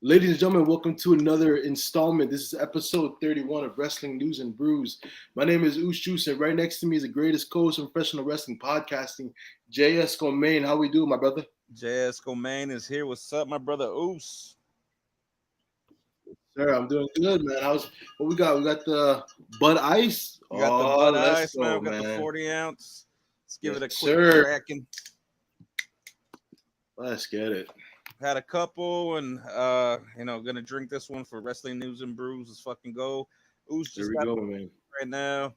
Ladies and gentlemen, welcome to another installment. This is episode 31 of Wrestling News and Brews. My name is Oosh Juice, and right next to me is the greatest co-host of professional wrestling podcasting, JS Main. How we doing, my brother? JS Main is here. What's up, my brother Oos? Sir, I'm doing good, man. How's what we got? We got the Bud Ice. We got the Oh, Bud let's Ice, man. go, We got the man. 40 ounce. Let's give Yes, it a quick sir. cracking. Let's get it. Had a couple and gonna drink this one for wrestling news and brews. Let's fucking go. Oos There just we got go, man. right now.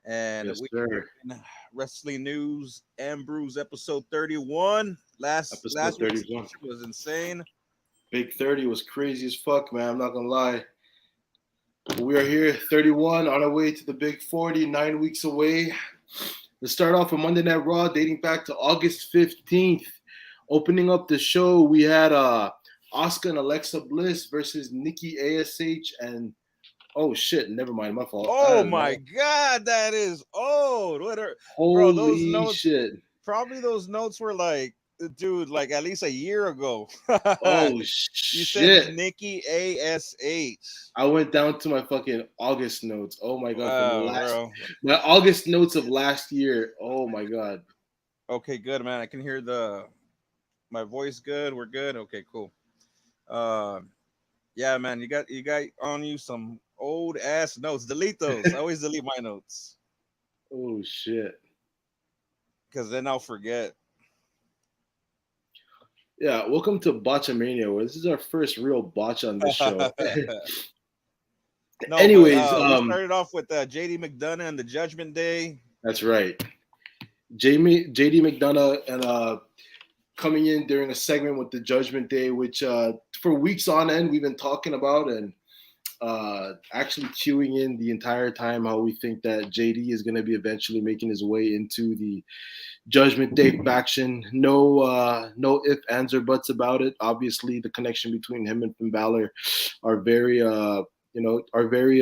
And Yes, we sir. in wrestling news and brews episode 31. Last Episode week's 31. was insane. Big 30 was crazy as fuck, man. I'm not gonna lie. We are here, 31, on our way to the big 40, 9 weeks away. Let's start off with Monday Night Raw, dating back to August 15th. Opening up the show, we had Asuka and Alexa Bliss versus Nikki ASH and oh shit, never mind, my fault. I Oh don't my know. god, that is old. Bro, those Holy notes shit. probably those notes were like, dude, like at least a year ago. Oh You said shit. Nikki ASH. I went down to my fucking August notes. Oh my god, from Wow, last bro. my August notes of last year. Oh my god. Okay, good, man. I can hear the my voice good. We're good. Okay, cool. Um, yeah, man. You got on you some old ass notes. Delete those. I always delete my notes Oh shit. because then I'll forget. Yeah, welcome to Botchamania. This is our first real botch on this show. No, but Anyways, we started off with JD McDonough and the Judgment Day. that's right. JD McDonough and coming in during a segment with the Judgment Day, which for weeks on end we've been talking about and actually queuing in the entire time how we think that JD is going to be eventually making his way into the Judgment Day faction. No if, ands, or buts about it. Obviously, the connection between him and Finn Balor are very, are very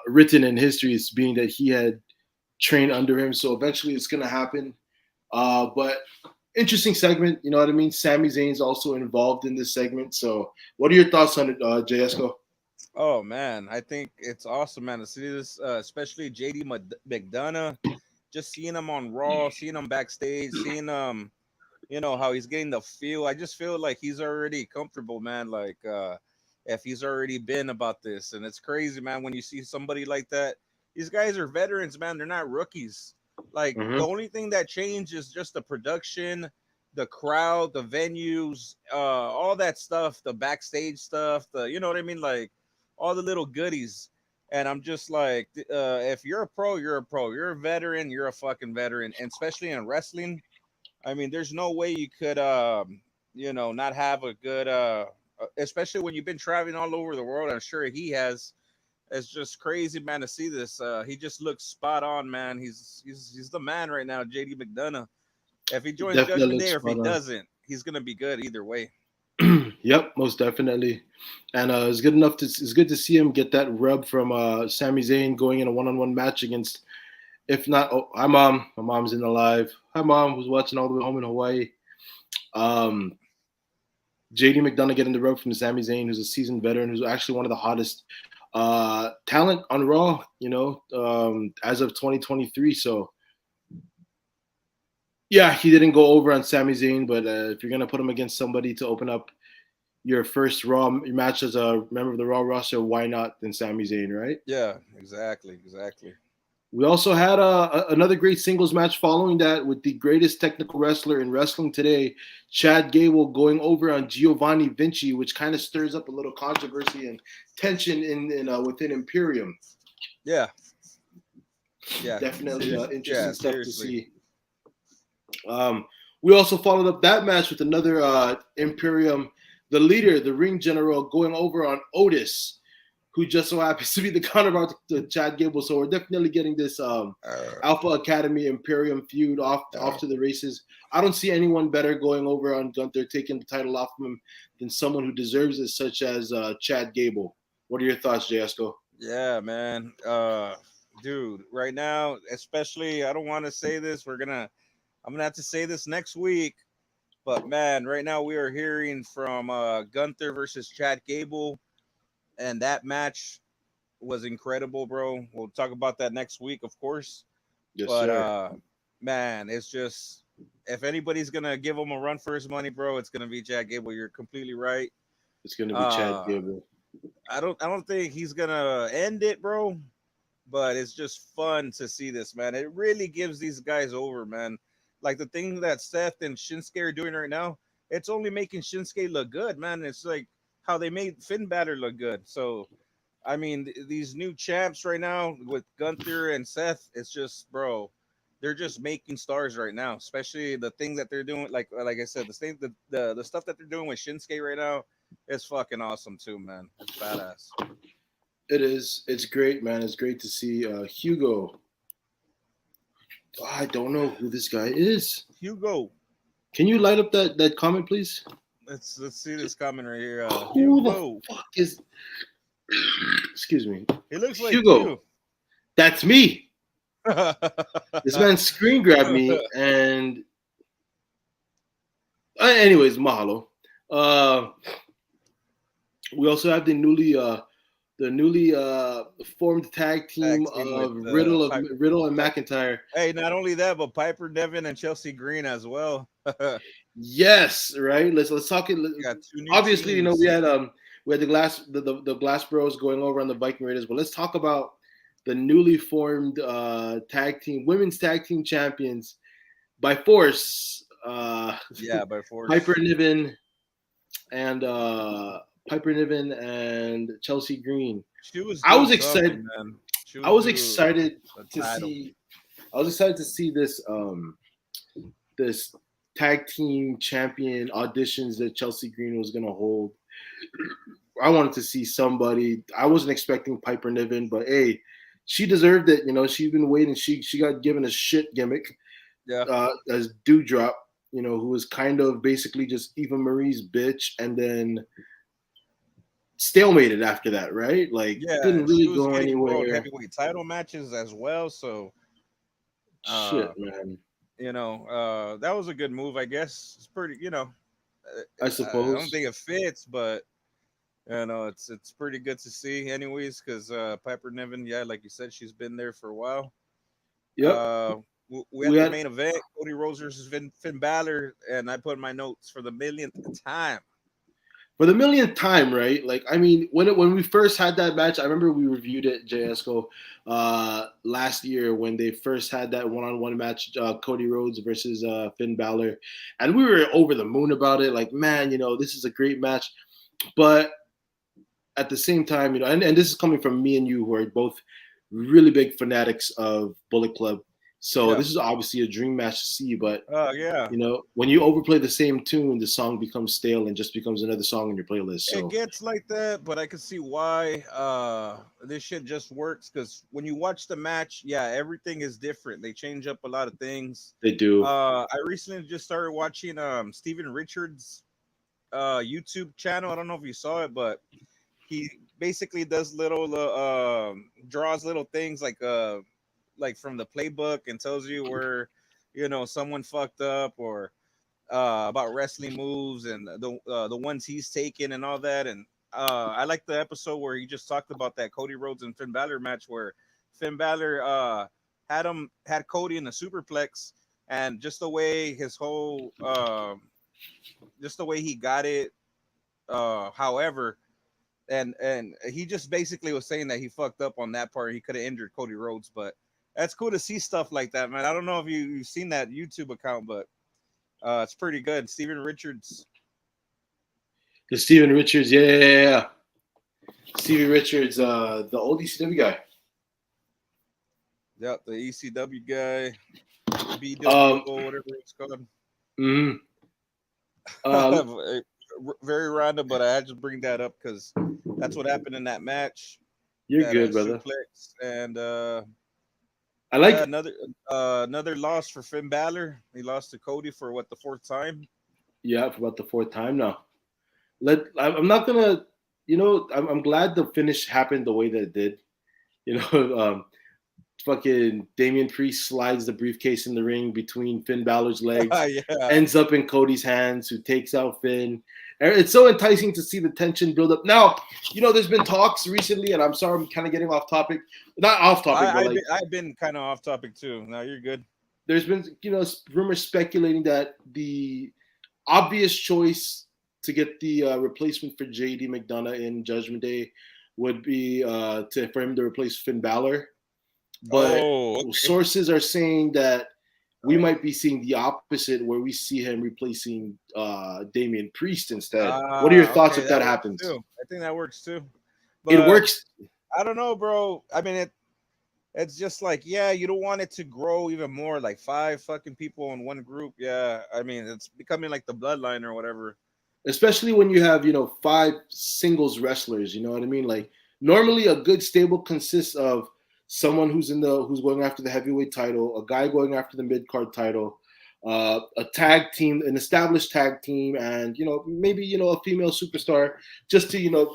written in history as being that he had trained under him. So eventually, it's gonna happen. But interesting segment. You know what I mean? Sami Zayn's also involved in this segment. So, what are your thoughts on it, JSCO? Oh man, I think it's awesome, man, to see this, especially JD McDonough. Just seeing him on Raw, seeing him backstage, seeing how he's getting the feel. I just feel like he's already comfortable, man. Like if he's already been about this, and it's crazy, man. When you see somebody like that, these guys are veterans, man. They're not rookies. Like Mm-hmm. the only thing that changed is just the production, the crowd, the venues, all that stuff, the backstage stuff, the you know what I mean, like all the little goodies. And I'm just like, if you're a pro, you're a pro. You're a veteran, you're a fucking veteran, and especially in wrestling. I mean, there's no way you could, not have a good, especially when you've been traveling all over the world. I'm sure he has. It's just crazy, man, to see this. He just looks spot on, man. He's the man right now, JD McDonough. If he joins Definitely Judgment looks Day or if he spot on. doesn't, he's gonna be good either way. Yep, most definitely. And it's good enough to it's good to see him get that rub from Sami Zayn going in a one-on-one match against. If not, oh, hi mom. My mom's in the live. Hi mom, who's watching all the way home in Hawaii. Um, JD McDonough getting the rub from Sami Zayn, who's a seasoned veteran, who's actually one of the hottest talent on Raw. As of 2023. So yeah, he didn't go over on Sami Zayn, but if you're gonna put him against somebody to open up your first Raw match as a member of the Raw roster, why not then Sami Zayn, right? Yeah, exactly. We also had another great singles match following that with the greatest technical wrestler in wrestling today, Chad Gable, going over on Giovanni Vinci, which kind of stirs up a little controversy and tension in within Imperium. Yeah, yeah, Definitely yeah. interesting stuff to Seriously. see. Um, we also followed up that match with another Imperium, the leader, the ring general, going over on Otis, who just so happens to be the counterpart to Chad Gable. So we're definitely getting this Alpha Academy Imperium feud off to the races. I don't see anyone better going over on Gunther, taking the title off of him, than someone who deserves it, such as Chad Gable. What are your thoughts, JSCO? Yeah, man. Dude, right now, especially, I don't want to say this. I'm gonna have to say this next week. But man, right now we are hearing from Gunther versus Chad Gable, and that match was incredible, bro. We'll talk about that next week, of course. Yes, But sir. man, it's just if anybody's gonna give him a run for his money, bro, it's gonna be Chad Gable. You're completely right. It's gonna be Chad Uh, Gable. I don't think he's gonna end it, bro. But it's just fun to see this, man. It really gives these guys over, man. Like the thing that Seth and Shinsuke are doing right now, it's only making Shinsuke look good, man. It's like how they made Finn Balor look good. So I mean, these new champs right now with Gunther and Seth, it's just, bro, they're just making stars right now. Especially the thing that they're doing, like I said, the stuff that they're doing with Shinsuke right now is fucking awesome too, man. It's badass. It is. It's great, man. It's great to see Hugo. I don't know who this guy is. Hugo, Can you light up that comment, please? let's see this comment right here. Who the Hugo, fuck is? Excuse me, he looks like Hugo. you. That's me. This man screen grabbed me, and anyways, mahalo. Uh, we also have the newly formed tag Tag team team with of Riddle and Pi- McIntyre. hey, not only that, but Piper Nevin and Chelsea Green as well. Yes, right. Let's talk it. Got two new Obviously, teams. we had the Glass Bros going over on the Viking Raiders, but let's talk about the newly formed women's tag team champions by force. Yeah, by Piper force. Niven and Piper Niven and Chelsea Green. She was I due was excited. something, man. She I was was due excited a to title. see. I was excited to see this tag team champion auditions that Chelsea Green was going to hold. I wanted to see somebody. I wasn't expecting Piper Niven, but hey, she deserved it. She's been waiting. She got given a shit gimmick Yeah, as Dewdrop. Who was kind of basically just Eva Marie's bitch, and then stalemated after that, right? Like yeah, didn't and she really was go getting world anywhere. heavyweight title matches as well. So, Shit, uh, man. that was a good move, I guess. It's pretty, I I don't suppose. think it fits, but it's pretty good to see, anyways. Because Piper Niven, yeah, like you said, she's been there for a while. Yep. We We had the had main event, Cody Rhodes versus Finn Balor, and I put in my notes for the millionth time. for the millionth time, right? Like, I mean, when we first had that match, I remember we reviewed it, JSCO, last year when they first had that one-on-one match, Cody Rhodes versus Finn Balor, and we were over the moon about it. Like, man, this is a great match, but at the same time, and this is coming from me and you, who are both really big fanatics of Bullet Club. So Yeah. this is obviously a dream match to see, but Yeah. when you overplay the same tune, the song becomes stale and just becomes another song in your playlist. It So gets like that, but I can see why this shit just works because when you watch the match, yeah, everything is different. They change up a lot of things. they do. I recently just started watching Steven Richards YouTube channel. I don't know if you saw it, but he basically does little draws little things like from the playbook and tells you where someone fucked up or about wrestling moves and the ones he's taken and all that. And I like the episode where he just talked about that Cody Rhodes and Finn Balor match where Finn Balor had Cody in the superplex, and just the way his whole just the way he got it. However, and he just basically was saying that he fucked up on that part. He could have injured Cody Rhodes, but that's cool to see stuff like that, man. I don't know if you've seen that YouTube account, but it's pretty good. Steven Richards. The Steven Richards, yeah. Steven Richards, the old ECW guy. Yep, the ECW guy, Um, BWO, whatever it's called. mhm. um, Very random, but I had to bring that up because that's what happened in that match, you're that good, brother. suplex, and I yeah, like. another loss for Finn Balor. He lost to Cody for what, the fourth time. Yeah, for about the fourth time now. I'm not gonna. I'm glad the finish happened the way that it did. You know, fucking Damian Priest slides the briefcase in the ring between Finn Balor's legs, Yeah. ends up in Cody's hands, who takes out Finn. It's so enticing to see the tension build up. Now, there's been talks recently, and I'm sorry, I'm kind of getting off topic. Not off topic, but like I've been kind of off topic too. No, you're good. there's been, rumors speculating that the obvious choice to get the replacement for JD McDonough in Judgment Day would be for him to replace Finn Balor. But Oh, okay. sources are saying that we might be seeing the opposite, where we see him replacing Damian Priest instead. What are your thoughts if that happens? Too. I think that works too. It But works. I don't know, bro. I mean, it's just like, yeah, you don't want it to grow even more, like 5 fucking people in one group. Yeah, I mean, it's becoming like the bloodline or whatever. Especially when you have 5 singles wrestlers. You know what I mean? Like normally a good stable consists of someone who's going after the heavyweight title, a guy going after the mid card title, a tag team, an established tag team, and maybe a female superstar, just to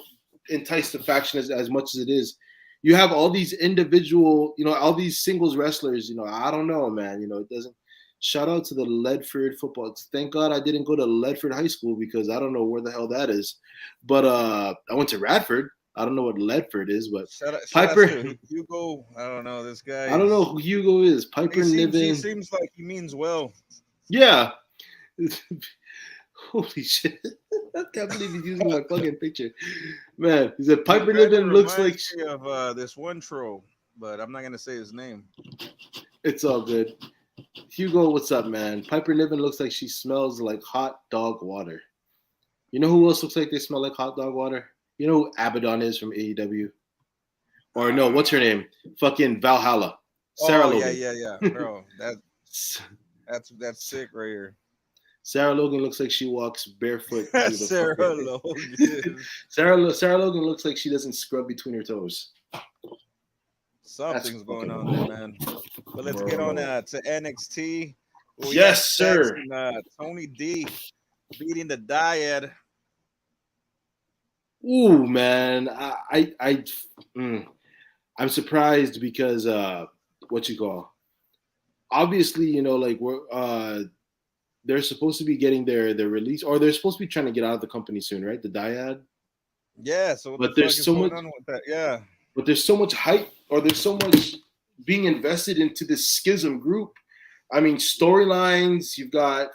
entice the faction as much as it is. You have all these individual, all these singles wrestlers. I don't know, man. It doesn't. Shout out to the Ledford football. Thank God I didn't go to Ledford High School, because I don't know where the hell that is. But I went to Radford. I don't know what Ledford is, but Shout Piper. out to Hugo. I don't know this guy. I don't know who Hugo is. Piper Niven. He seems like he means well. Yeah. Holy shit. I can't believe he's using my fucking picture. Man, he said Piper Niven looks like of this one troll, but I'm not gonna say his name. It's all good. Hugo, what's up, man? Piper Niven looks like she smells like hot dog water. You know who else looks like they smell like hot dog water? You know who Abaddon is from AEW? Or no, what's her name? Fucking Valhalla. Sarah Logan. Yeah, bro. That's sick right here. Sarah Logan looks like she walks barefoot. Sarah Logan. Sarah Logan looks like she doesn't scrub between her toes. Something's going on there, man. But let's get on to NXT. Yes, sir. And, Tony D beating the Dyad. Ooh, man, I'm surprised because obviously, like they're supposed to be getting their release, or they're supposed to be trying to get out of the company soon, right? The Dyad. Yeah. So but there's so much. With that? Yeah. But there's so much hype, or there's so much being invested into this schism group. I mean, storylines. You've got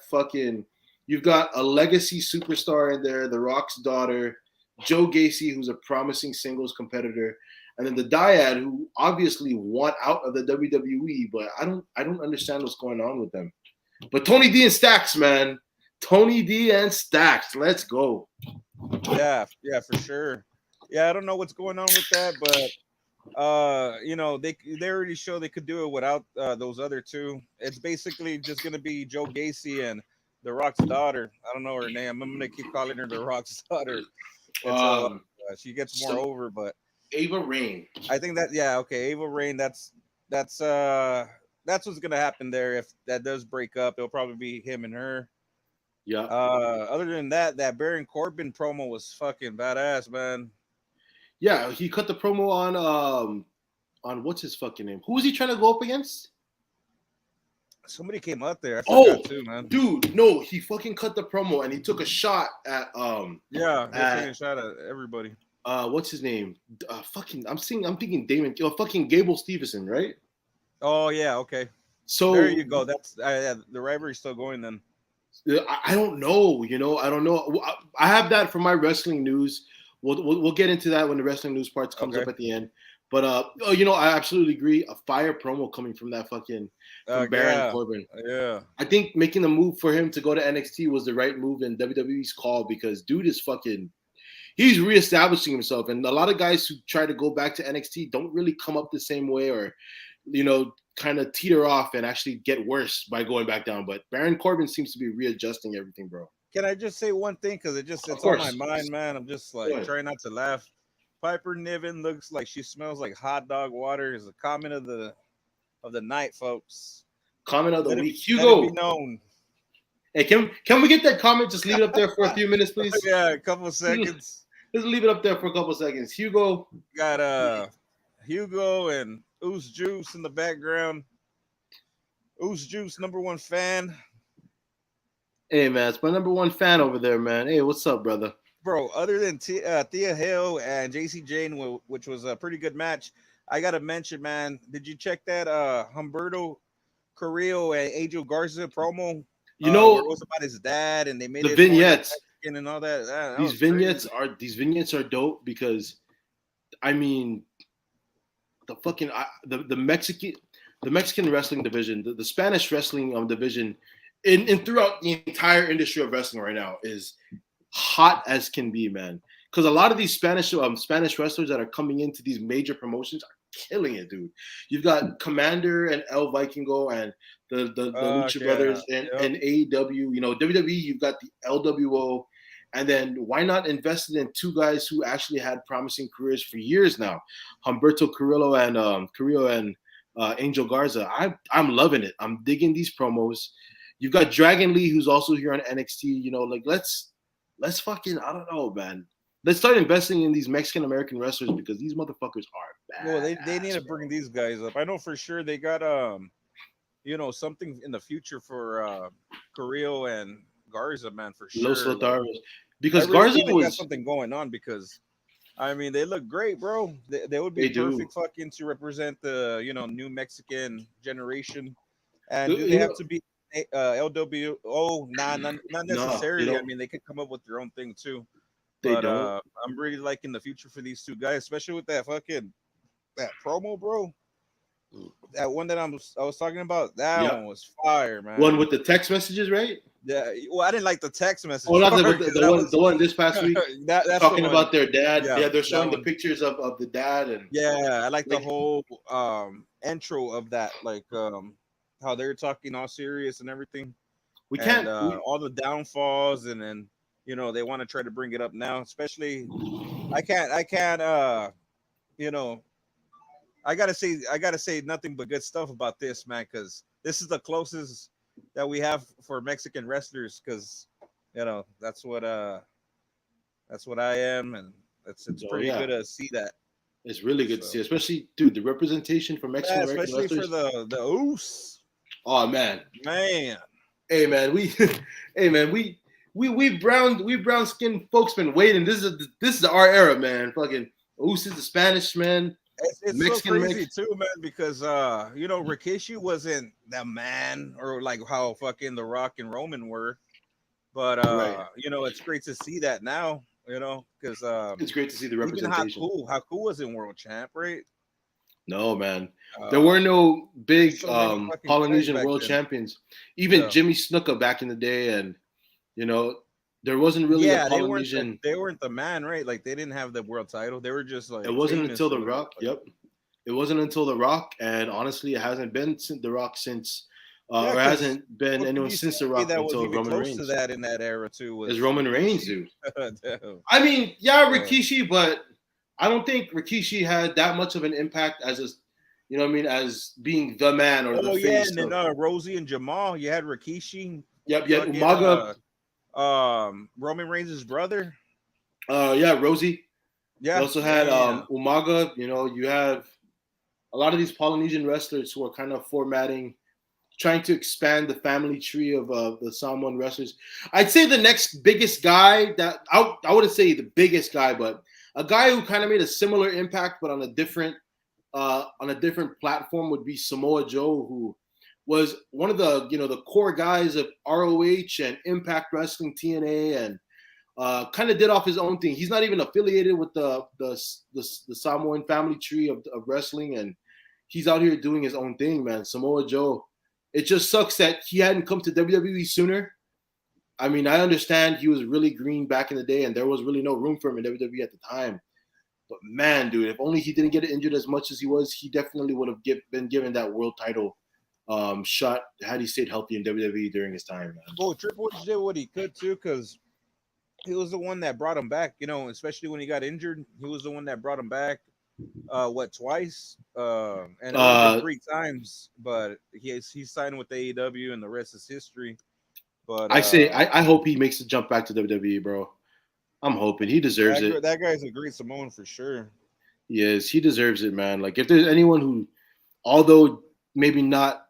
a legacy superstar in there, The Rock's daughter, Joe Gacy, who's a promising singles competitor, and then the Dyad, who obviously want out of the WWE, but I don't understand what's going on with them. But Tony D and Stacks, man. Tony D and Stacks. Let's go. Yeah, for sure. Yeah, I don't know what's going on with that, but they already showed they could do it without those other two. It's basically just gonna be Joe Gacy and The Rock's daughter. I don't know her name. I'm gonna keep calling her The Rock's daughter. She gets more over, but Ava Raine. I think that Ava Raine. That's what's gonna happen there. If that does break up, it'll probably be him and her. Yeah. Other than that Baron Corbin promo was fucking badass, man. Yeah, he cut the promo on what's his fucking name? Who was he trying to go up against? Somebody came up there. I forgot too, man. Dude, no, he fucking cut the promo and he took a shot at taking a shot at everybody. What's his name? I'm thinking Damon. Fucking Gable Stevenson, right? Oh yeah, okay. So there you go. That's the rivalry's still going then. I don't know. I don't know. I have that for my wrestling news. We'll get into that when the wrestling news part comes up at the end. But I absolutely agree. A fire promo coming from that fucking Baron Corbin. Yeah. I think making the move for him to go to NXT was the right move in WWE's call, because dude is he's reestablishing himself. And a lot of guys who try to go back to NXT don't really come up the same way, or, kind of teeter off and actually get worse by going back down. But Baron Corbin seems to be readjusting everything, bro. Can I just say one thing? Because it's on my mind, man. I'm just trying not to laugh. Piper Niven looks like she smells like hot dog water. Is a comment of the night, folks. Comment of the week. Hugo. Let it be known. Hey, can we get that comment? Just leave it up there for a few minutes, please. Yeah, a couple of seconds. Just leave it up there for a couple of seconds. Hugo. Got Hugo and Oos Juice in the background. Oos Juice, number one fan. Hey man, it's my number one fan over there, man. Hey, what's up, brother? Bro, other than Thea Hill and JC Jane, which was a pretty good match, I got to mention, man, did you check that Humberto Carrillo and Angel Garza promo You where know it was about his dad and they made the it more like vignettes. Mexican and all that? That These was crazy. vignettes are dope because I mean the fucking the Mexican wrestling division, the Spanish wrestling division, in throughout the entire industry of wrestling right now is hot as can be, man. Because a lot of these Spanish wrestlers that are coming into these major promotions are killing it, dude. You've got Commander and El Vikingo and the Lucha Yeah. Brothers and, Yep. and AEW. You know, WWE, you've got the LWO. And then why not invest in two guys who actually had promising careers for years now, Humberto Carrillo and Angel Garza. I'm loving it. I'm digging these promos. You've got Dragon Lee, who's also here on NXT. You know, like let's fucking, I don't know, man. Let's start investing in these Mexican American wrestlers because these motherfuckers are Well, bad. they need to bring these guys up. I know for sure they got something in the future for Carrillo and Garza, man, for Los sure. Like Lotaros. I Because really Garza think they got was, something going on because I mean they look great, bro. They would be they do. perfect fucking to represent the new Mexican generation. And do they You have know, to be LWO? Nah, not no, they necessarily. I don't. mean they could come up with their own thing too. They But don't. I'm really liking the future for these two guys, especially with that promo, bro. That one that I was talking about, that Yeah. one was fire, One man. with the text messages, right? Yeah, well, I didn't like the text Oh, message not part the, because the that one was the one this past week that's the talking one. about their dad. Yeah, Yeah, they're that showing the one. pictures of the dad and Yeah, I like the like whole intro of that, like how they're talking all serious and everything, we and can't we all the downfalls, and then they want to try to bring it up now. Especially, I can't you know I gotta say nothing but good stuff about this, man, because this is the closest that we have for Mexican wrestlers, because that's what I am, and it's oh pretty yeah, good to see that. it's really good to see, So especially dude, the representation for Mexican yeah, American especially for wrestlers. the Oos, Oh man. man. Hey man, we hey man, we brown skinned folks been waiting. This is our era, man. Fucking Usos, the Spanish man, It's so Mexican crazy Mex. too, man, because Rikishi wasn't the man, or like how fucking The Rock and Roman were, but Right. it's great to see that now, because It's great to see the even representation. Haku wasn't world champ, right? No, man. There Uh, were no there's big so many fucking guys Polynesian back world then. champions. Even Yeah, Jimmy Snuka back in the day, and you know, there wasn't really a yeah, they weren't the Polynesian. they weren't the man, right? Like they didn't have the world title. They were just It like wasn't until famous or The whatever. Rock. Yep. It wasn't until The Rock, and honestly, it hasn't been since The Rock since, Yeah, or because hasn't been what can anyone you say since The Rock that was until even Roman close to Reigns. that in that era too? It's Was Roman Reigns, Rikishi. dude. Damn. I mean, yeah, So, Rikishi, but I don't think Rikishi had that much of an impact as a, you know what I mean, as being the man or the oh yeah, face and then of. Rosie and Jamal. You had Rikishi, Yep, yet fucking Umaga, Roman Reigns' brother. yeah, Rosie. You Yeah, also had damn. Umaga. You know, you have a lot of these Polynesian wrestlers who are kind of formatting, trying to expand the family tree of the Samoan wrestlers. I'd say the next biggest guy that I wouldn't say the biggest guy, but a guy who kind of made a similar impact, but on a different platform would be Samoa Joe, who was one of the the core guys of ROH and Impact Wrestling, TNA, and kind of did off his own thing. He's not even affiliated with the Samoan family tree of wrestling, and he's out here doing his own thing, man. Samoa Joe. It just sucks that he hadn't come to WWE sooner. I mean, I understand he was really green back in the day, and there was really no room for him in WWE at the time. But man, dude, if only he didn't get injured as much as he was, he definitely would have been given that world title shot had he stayed healthy in WWE during his time, man. Well, Triple H did what he could too, because he was the one that brought him back. Especially when he got injured, he was the one that brought him back. What, twice? And it wasn't Uh, 3 times, but he signed with AEW, and the rest is history. But I say I hope he makes the jump back to WWE, bro. I'm hoping he deserves it. that guy's a great Samoan for sure. He is. He deserves it, man. Like if there's anyone who although maybe not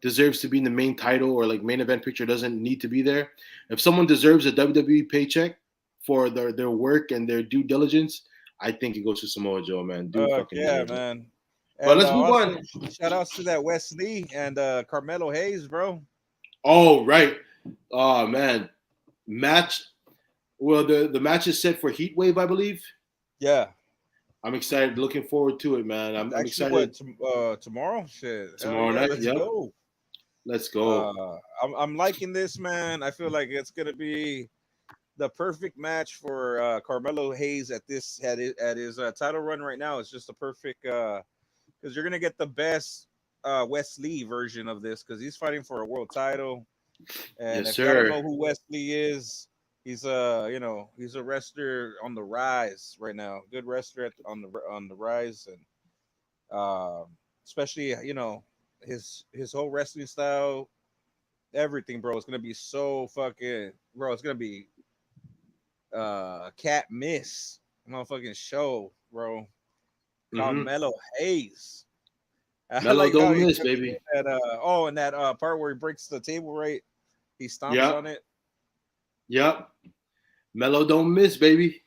deserves to be in the main title or like main event picture, doesn't need to be there. If someone deserves a WWE paycheck for their work and their due diligence, I think it goes to Samoa Joe, man. Dude fucking Yeah, deserves it. man. But And let's move also on. shout outs to that Wes Lee and Carmelo Hayes, bro. Oh, right. Oh man. Match. Well, the match is set for Heat Wave, I believe. Yeah, I'm excited. Looking forward to it, man. I'm actually, excited. tomorrow? Shit, hell Tomorrow yeah, night. let's Yep. go. Let's go. I'm liking this, man. I feel like it's gonna be the perfect match for Carmelo Hayes at his title run right now. It's just the perfect because you're gonna get the best Wesley version of this because he's fighting for a world title. And Yes, if y'all don't sir. know who Wesley is, he's he's a wrestler on the rise right now. Good wrestler on the rise, and uh, especially his whole wrestling style, everything, bro. It's gonna be so fucking, bro. It's gonna be Cat Miss motherfucking show, bro. Mm-hmm. Carmelo Hayes. I Mellow like how don't he miss, took baby. that and that part where he breaks the table, right? He stomps Yep. on it. Yep. Mellow don't miss, baby.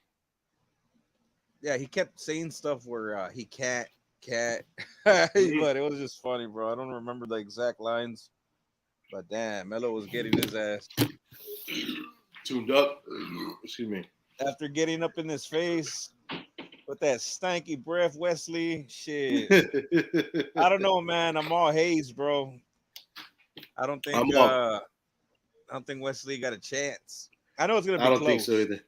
Yeah, he kept saying stuff where he can't, but Mm-hmm. it was just funny, bro. I don't remember the exact lines, but damn, Melo was getting his ass Tuned up. Excuse me. after getting up in his face with that stanky breath. Wesley, shit, I don't know, man. I'm all haze, bro. I don't I'm think up. I don't think Wesley got a chance. I know it's gonna I be don't think so close. either.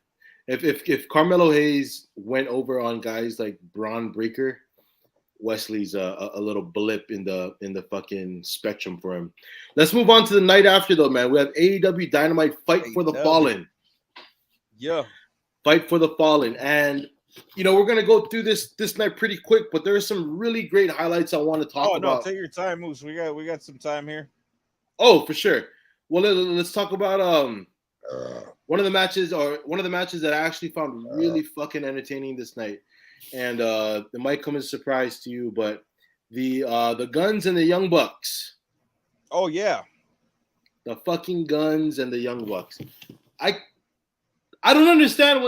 If Carmelo Hayes went over on guys like Braun Breaker, Wesley's a little blip in the fucking spectrum for him. Let's move on to the night after though, man. We have AEW Dynamite Fight for the AW, Fallen. yeah. Fight for the Fallen. And we're gonna go through this night pretty quick, but there are some really great highlights I want to talk Oh no, about. take your time, Moose. We got some time here. Oh, for sure. Well, let's talk about one of the matches that I actually found really fucking entertaining this night. And it might come as a surprise to you, but the Guns and the Young Bucks. Oh yeah, The fucking Guns and the Young Bucks. I I don't understand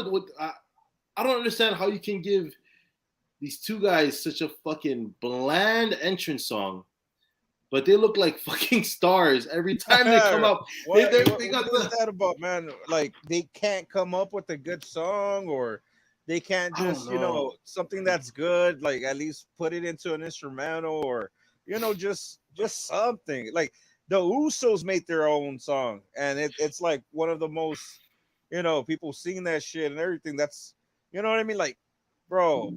I don't understand how you can give these two guys such a fucking bland entrance song, but they look like fucking stars every time they come out. They what got is the that about, man? Like they can't come up with a good song, or they can't I don't just know. something that's good, like at least put it into an instrumental, or just something. Like the Usos made their own song, and it's like one of the most people sing that shit and everything. That's you know what I mean, like bro.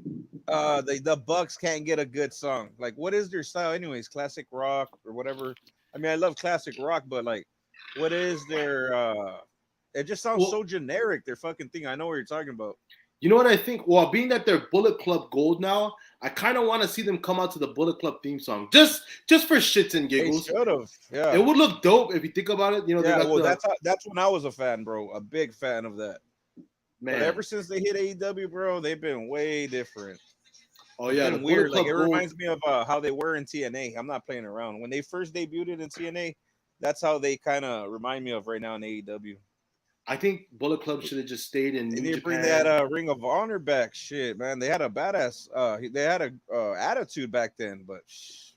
The Bucks can't get a good song. Like, what is their style, anyways? Classic rock or whatever. I mean, I love classic rock, but like, what is their? It just sounds Well, so generic. Their fucking thing. I know what you're talking about. you know what I think? Well, being that they're Bullet Club Gold now, I kind of want to see them come out to the Bullet Club theme song, just for shits and They giggles. should have. It Yeah, would look dope if you think about it. They yeah. got Well, the that's when I was a fan, bro. A big fan of that. But man. ever since they hit AEW, bro, they've been way different. Oh It's yeah, the been Bullet weird. Like it Club Gold. reminds me of how they were in TNA. I'm not playing around. When they first debuted in TNA, that's how they kind of remind me of right now in AEW. I think Bullet Club should have just stayed in They New need to bring that Japan. Ring of Honor back. Shit, man, they had a badass. They had a attitude back then, but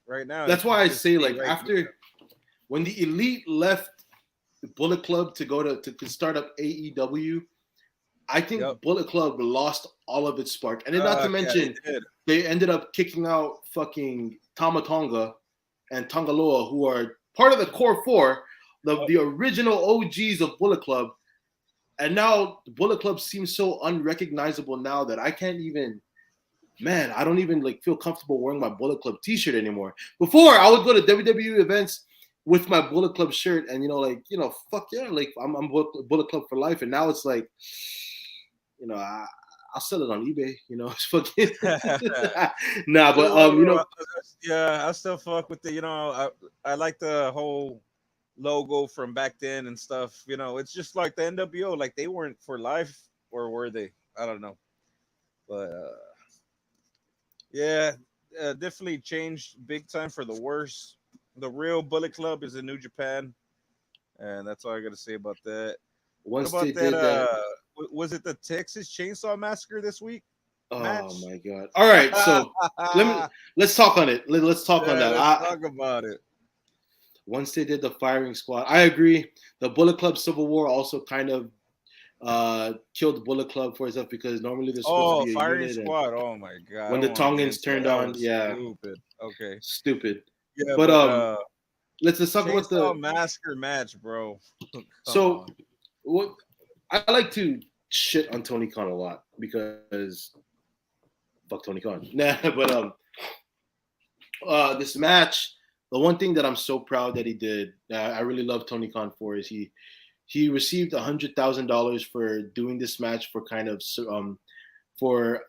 right now you That's can why I just say stay like right there. after when the Elite left the Bullet Club to go to start up AEW, I Yep. think Bullet Club lost all of its spark. And then not to Yeah, mention they did. they ended up kicking out fucking Tama Tonga and Tongaloa, who are part of the core four, Yep. the original OGs of Bullet Club. And now the Bullet Club seems so unrecognizable now that I can't even, man, I don't even like feel comfortable wearing my Bullet Club T-shirt anymore. Before I would go to WWE events with my Bullet Club shirt, and fuck yeah, like I'm Bullet Club for life. And now it's like, I'll sell it on eBay. It's fucking nah, but Still, yeah, I still fuck with the. I like the whole logo from back then and stuff. It's just like the NWO. Like they weren't for life, or were they? I don't know, but yeah, definitely changed big time for the worse. The real Bullet Club is in New Japan, and that's all I got to say about that. What Once they about that? did that, Was it the Texas Chainsaw Massacre this week oh match? my god! All right, so let me Yeah, let's talk on it. Let's talk on that. let's talk about it. Once they did the firing squad, I agree. The Bullet Club Civil War also kind of killed Bullet Club for itself because normally they're supposed to Oh, be a firing unit, and squad. Oh my god, I when don't the want to get Tongans into that. turned That on, was yeah, stupid. Okay. stupid. Yeah, But but let's talk about Chainsaw the. Massacre match, bro. Come So on. what I like to shit on Tony Khan a lot because fuck Tony Khan. Nah, but this match, the one thing that I'm so proud that he did, I really love Tony Khan for, is he received $100,000 for doing this match for kind of for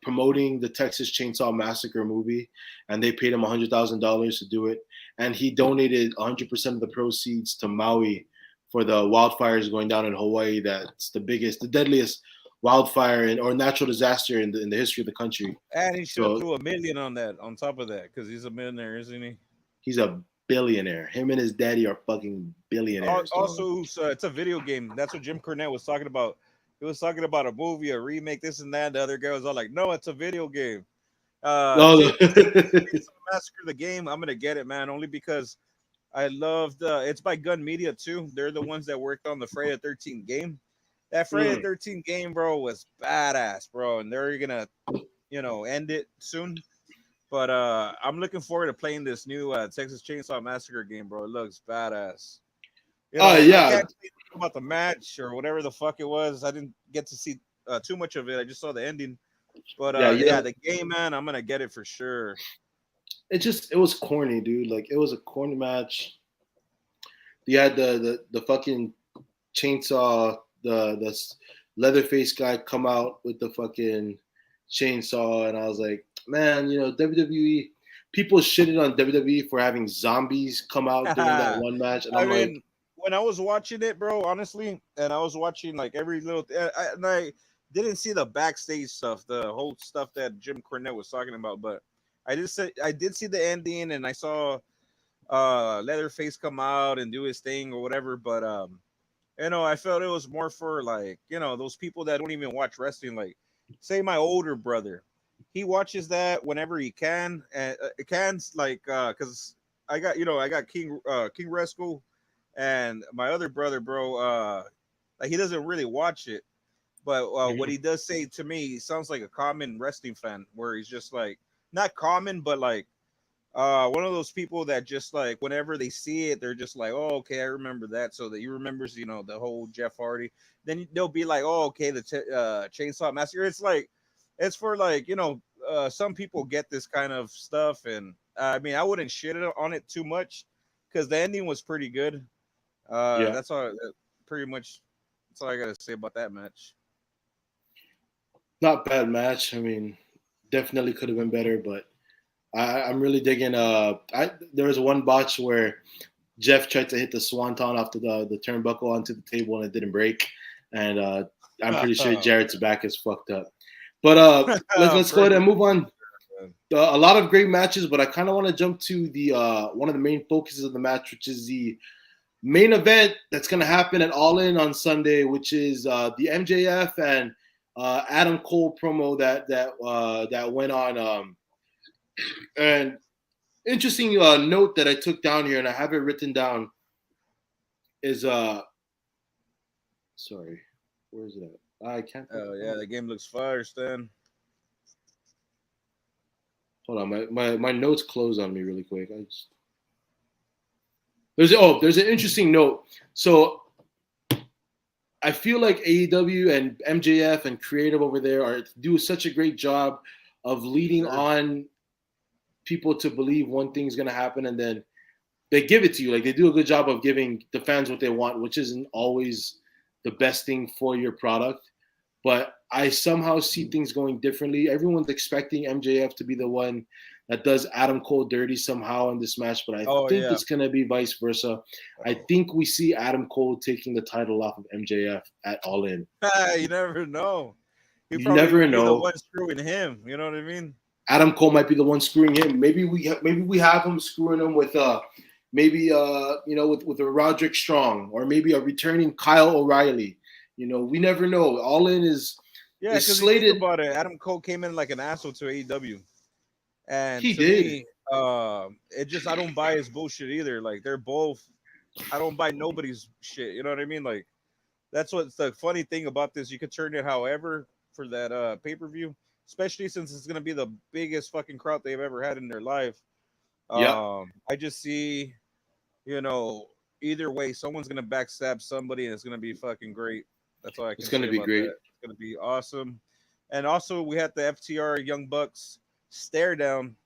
promoting the Texas Chainsaw Massacre movie, and they paid him $100,000 to do it, and he donated 100% of the proceeds to Maui for the wildfires going down in Hawaii. That's the biggest, the deadliest wildfire or natural disaster in the history of the country. And he should have So threw a million on that on top of that because he's a millionaire, isn't he? he's a billionaire. Him and his daddy are fucking billionaires, dog. Also, it's a video game. That's what Jim Cornette was talking about. He was talking about a movie, a remake, this and that. The other guy was all like, "No, it's a video game." No, Texas Chainsaw Massacre, the game. I'm gonna get it, man, only because I loved. It's by Gun Media too. They're the ones that worked on the Friday the 13th game. That Friday the mm, 13th game, bro, was badass, bro, and they're gonna, end it soon. But I'm looking forward to playing this new Texas Chainsaw Massacre game, bro. It looks badass. I yeah, can't say anything about the match or whatever the fuck it was. I didn't get to see too much of it. I just saw the ending. But yeah, yeah, yeah. the game, man, I'm gonna get it for sure. It was corny, dude. Like it was a corny match. You had the fucking chainsaw, the Leatherface guy come out with the fucking chainsaw, and I was like, man, WWE. People shitted on WWE for having zombies come out during that I one match, and I'm like, mean, when I was watching it, bro, honestly, and I was watching like every little, and I didn't see the backstage stuff, the whole stuff that Jim Cornette was talking about, but I did see the ending, and I saw Leatherface come out and do his thing or whatever, but I felt it was more for like, those people that don't even watch wrestling. Like, say my older brother, he watches that whenever he can, and can like, cause I got King Resco, and my other brother, bro, like he doesn't really watch it, but what mhm. he does say to me, he sounds like a common wrestling fan, where he's just like not common, but like one of those people that just like whenever they see it, they're just like, oh, okay, I remember that. So that he remembers, the whole Jeff Hardy. Then they'll be like, oh, okay, the Chainsaw Massacre. It's like, it's for like, some people get this kind of stuff, and I mean, I wouldn't shit it on it too much because the ending was pretty good. Yeah, That's all. Pretty much. That's all I gotta say about that match. not bad match. I mean, definitely could have been better, but I'm really digging. There was one botch where Jeff tried to hit the swanton off the turnbuckle onto the table and it didn't break, and I'm pretty sure Jarrett's back is fucked up. But let's go ahead Pretty and move on. good. A lot of great matches, but I kind of want to jump to the one of the main focuses of the match, which is the main event that's going to happen at All In on Sunday, which is the MJF and Adam Cole promo that went on. And interesting note that I took down here, and I have it written down, is sorry, where is it at? I can't fucking Oh yeah, find the it. game looks fire, Stan. Hold on, my notes closed on me really quick. There's an interesting note. So I feel like AEW and MJF and creative over there are do such a great job of For leading sure. on people to believe one thing's gonna happen, and then they give it to you. Like they do a good job of giving the fans what they want, which isn't always the best thing for your product. But I somehow see things going differently. Everyone's expecting MJF to be the one that does Adam Cole dirty somehow in this match, but I Oh think yeah. it's gonna be vice versa. I Oh. think we see Adam Cole taking the title off of MJF at All In. You never know. He You probably never would be the know. one screwing him. You know what I mean? Adam Cole might be the one screwing him. Maybe we have him screwing him with with a Roderick Strong, or maybe a returning Kyle O'Reilly. We never know. All In Yeah, is because you think slated. about it, Adam Cole came in like an asshole to AEW, and He to did. me, it just I don't buy his bullshit either. Like they're both, I don't buy nobody's shit. You know what I mean? Like that's what's the funny thing about this. You could turn it however for that pay per view, especially since it's gonna be the biggest fucking crowd they've ever had in their life. Yep, I just see, you know, either way, someone's gonna backstab somebody, and it's gonna be fucking great. That's all I it's can gonna say be about great. that. It's gonna be awesome. And also, we had the FTR Young Bucks stare down.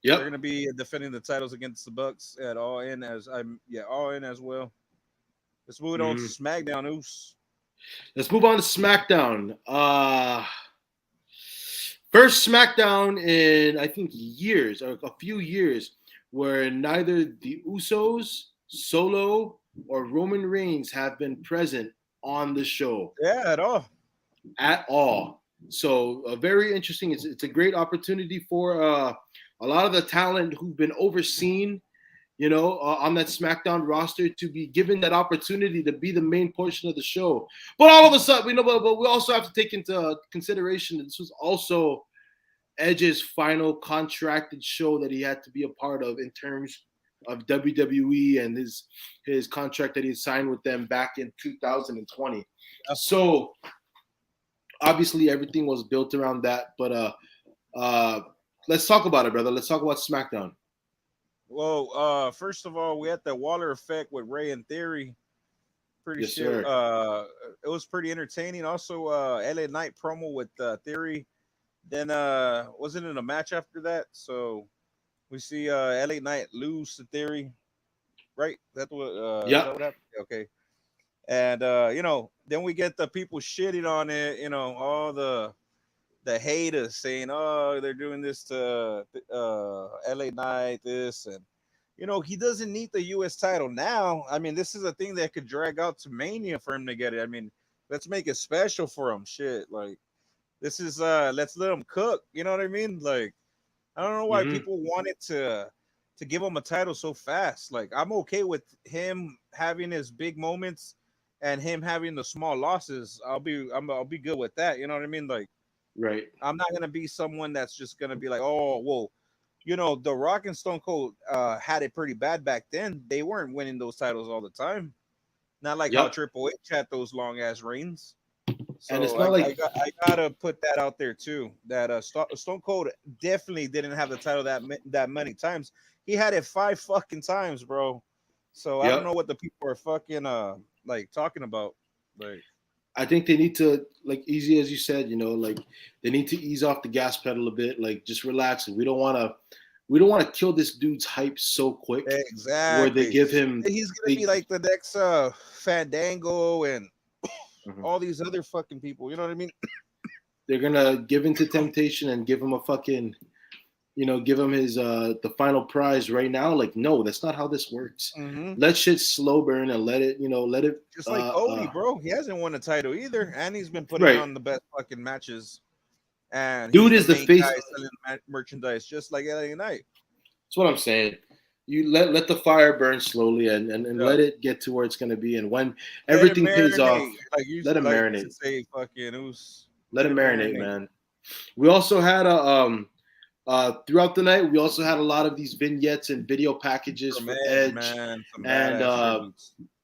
They're Yep. gonna be defending the titles against the Bucks at All In as I'm yeah All In as well. Let's move it on to Mhm. SmackDown. Oos. Let's move on to SmackDown. First SmackDown in I think years, or a few years, where neither the Usos, Solo, or Roman Reigns have been present on the show Yeah, at all. at all. So very interesting. It's a great opportunity for a lot of the talent who've been overseen, on that SmackDown roster, to be given that opportunity to be the main portion of the show. But all of a sudden, but we also have to take into consideration that this was also Edge's final contracted show that he had to be a part of in terms of WWE, and his contract that he signed with them back in 2020. Yeah. So obviously everything was built around that. But uh, let's talk about it, brother. Let's talk about SmackDown. Well, first of all, we had the Waller effect with Ray and Theory. Pretty Yes, shit. sir. It was pretty entertaining. Also, LA Knight promo with Theory. Then wasn't it a match after that? So we see LA Knight lose to Theory, right? That's what is that Yep. what happened? Okay. And then we get the people shitting on it. All the haters saying, "Oh, they're doing this to LA Knight, this and." He doesn't need the U.S. title now. I mean, this is a thing that could drag out to Mania for him to get it. I mean, let's make it special for him. Shit, like this is let's let him cook. You know what I mean? Like I don't know why Hmm. people wanted to give him a title so fast. Like I'm okay with him having his big moments and him having the small losses. I'll be good with that. You know what I mean? Like Right. I'm not gonna be someone that's just gonna be like, oh, well, The Rock and Stone Cold had it pretty bad back then. They weren't winning those titles all the time. Not like how Yep. Triple H had those long ass reigns. And it's So not like, I gotta put that out there too. That Stone Cold definitely didn't have the title that many times. He had it 5 fucking times, bro. So I don't yep. know what the people are fucking like talking about. Like I think they need to, like, easy as you said, like, they need to ease off the gas pedal a bit, like, just relax. We don't want to kill this dude's hype so quick, where they exactly. give him He's gonna be they like the next Fandango and Mhm. all these other fucking people. You know what I mean? they're gonna give into temptation and give him a fucking, give him his the final prize right now. Like, no, that's not how this works. Hmm. Let shit slow burn and let it Just like Cody, bro. He hasn't won a title either, and he's been putting right. on the best fucking matches. And he's Dude the is the main face. guy selling merchandise, just like LA Knight. That's what I'm saying. You let the fire burn slowly, and Yeah, let it get to where it's gonna be. And when let it everything pays off, marinate, like you let it like to marinate. say, fucking Oos. Let Let it it marinate, marinate. man. We also had throughout the night, we also had a lot of these vignettes and video packages From for Edge, Edge, man, some and badass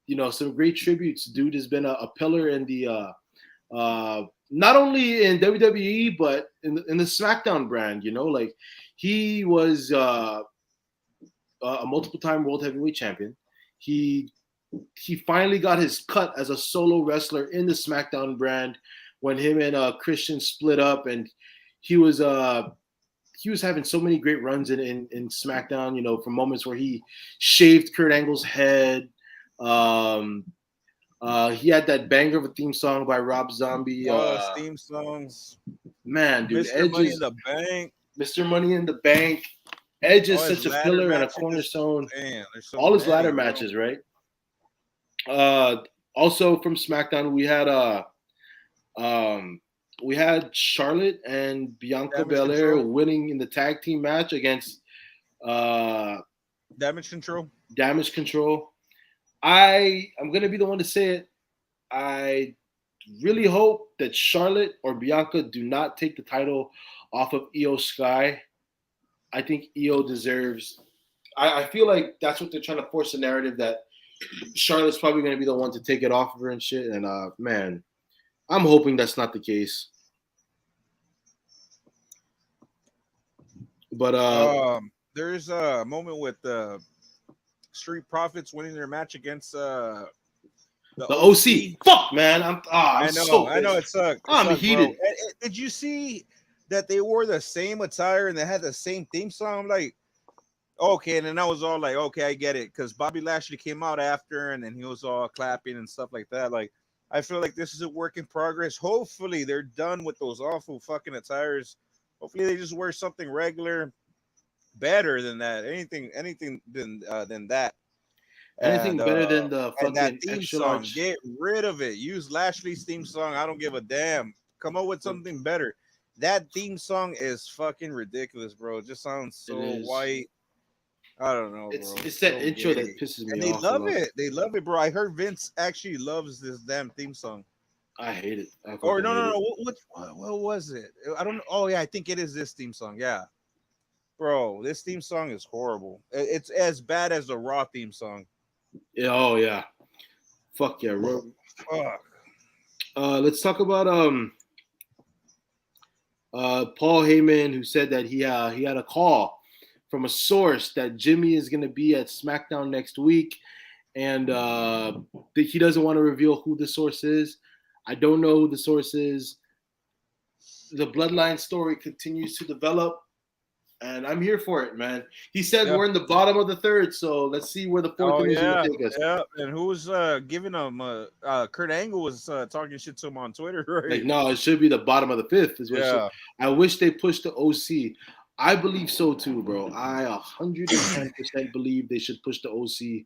tributes. some great tributes. Dude has been a pillar in the not only in WWE but in the SmackDown brand. Like, he was a multiple time world heavyweight champion. He he finally got his cut as a solo wrestler in the SmackDown brand when him and Christian split up, and he was uh he was having so many great runs in SmackDown. For moments where he shaved Kurt Angle's head. Um, he had that banger of a theme song by Rob Zombie. Theme songs, Man, dude, Mr. Edge Money in is the Bank, Mr. Money in the Bank. Edge is all his such a ladder pillar and a matches. cornerstone. Damn, there's so All his ladder many, bro. matches, right? Uh, Also from SmackDown, we had um, we had Charlotte and Bianca Damage Belair control. winning in the tag team match against uh, Damage control. Damage Control. I'm gonna be the one to say it. I really hope that Charlotte or Bianca do not take the title off of Io Sky. I think Io deserves. I feel like that's what they're trying to force the narrative that Charlotte's probably going to be the one to take it off of her and shit. And man, I'm hoping that's not the case. But There's a moment with the Street Profits winning their match against the the OC. OC, fuck man, I'm so I know pissed. it sucked. It I'm sucked, bro. heated. Did you see that they wore the same attire and they had the same theme song? I'm like, okay, and then I was all like, okay, I get it, because Bobby Lashley came out after, and then he was all clapping and stuff like that. Like, I feel like this is a work in progress. Hopefully, they're done with those awful fucking attires. Hopefully, they just wear something regular, better than that. Anything than that. And Anything better than the that fucking theme extra song, large? get rid of it. Use Lashley's theme song. I don't give a damn. Come up with something better. That theme song is fucking ridiculous, bro. It just sounds It so is. white. I don't know, bro. It's that So intro gay. that pisses And me they off love about. it. They love it, bro. I heard Vince actually loves this damn theme song. I hate it. I Or fucking no, hate no, it. no. What was it? I don't know. Oh yeah, I think it is this theme song. Yeah, bro. This theme song is horrible. It's as bad as the Raw theme song. Yeah, oh yeah. Fuck yeah. Fuck. Let's talk about Paul Heyman, who said that he had a call from a source that Jimmy is going to be at SmackDown next week, and that he doesn't want to reveal who the source is. I don't know who the source is. The Bloodline story continues to develop, and I'm here for it, man. He said Yeah. we're in the bottom of the third, so let's see where the fourth Oh inning is going yeah, to take us. yeah. And who was giving him? Kurt Angle was talking shit to him on Twitter, Like, right? no, it should be the bottom of the fifth. Is what it should. Yeah. I wish they pushed the OC. I believe so too, bro. I 110% believe they should push the OC.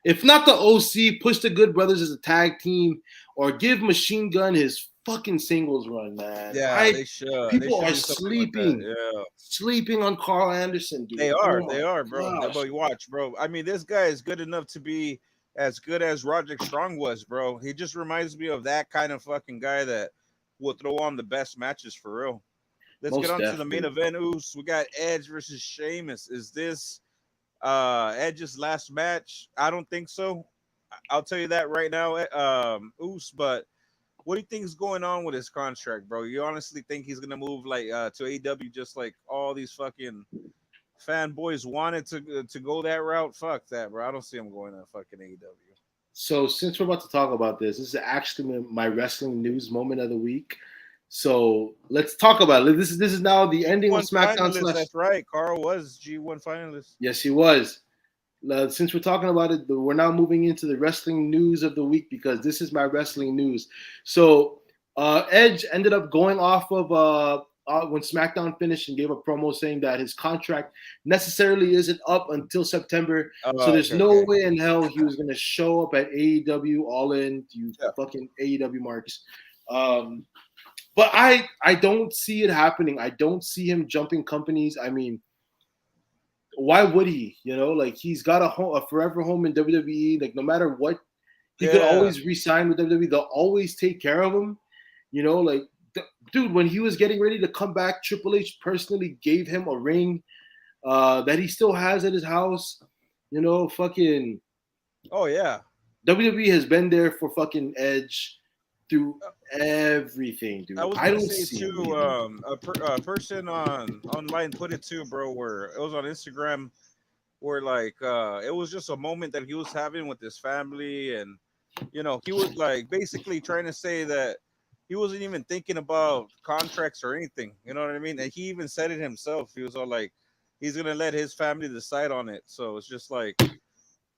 If not the OC, push the Good Brothers as a tag team, or give Machine Gun his fucking singles run, man. Yeah, they should. They People should are do something like that. sleeping, Yeah. sleeping on Carl Anderson, dude. They Oh are. my They are, bro. gosh. But watch, bro. I mean, this guy is good enough to be as good as Roderick Strong was, bro. He just reminds me of that kind of fucking guy that will throw on the best matches for real. Let's get Most on to the main definitely. event. Oos. We got Edge versus Sheamus. Is this Edge's last match? I don't think so. I'll tell you that right now, Oos. But what do you think is going on with his contract, bro? You honestly think he's gonna move like to AW just like all these fucking fanboys wanted to go that route? Fuck that, bro. I don't see him going to fucking AEW. So since we're about to talk about this is actually my wrestling news moment of the week. So let's talk about it. This is now the ending of One SmackDown finalist. slash. That's right. Carl was G1 finalist. Yes, he was. Since we're talking about it, we're now moving into the wrestling news of the week because this is my wrestling news. So Edge ended up going off of when SmackDown finished and gave a promo saying that his contract necessarily isn't up until September. So there's Okay, no okay. way in hell he was going to show up at AEW All In, you Yeah. fucking AEW marks. But I don't see it happening. I don't see him jumping companies. I mean, why would he? You know, like he's got a forever home in WWE. Like no matter what, he could Yeah. always resign with WWE. They'll always take care of him. You know, like dude, when he was getting ready to come back, Triple H personally gave him a ring that he still has at his house. You know, fucking Oh yeah. WWE has been there for fucking Edge through everything, dude. I was I gonna don't say see him too. leaving. A person online put it too, bro. Where it was on Instagram, where like it was just a moment that he was having with his family, and he was like basically trying to say that he wasn't even thinking about contracts or anything. You know what I mean? And he even said it himself. He was all like, he's gonna let his family decide on it. So it's just like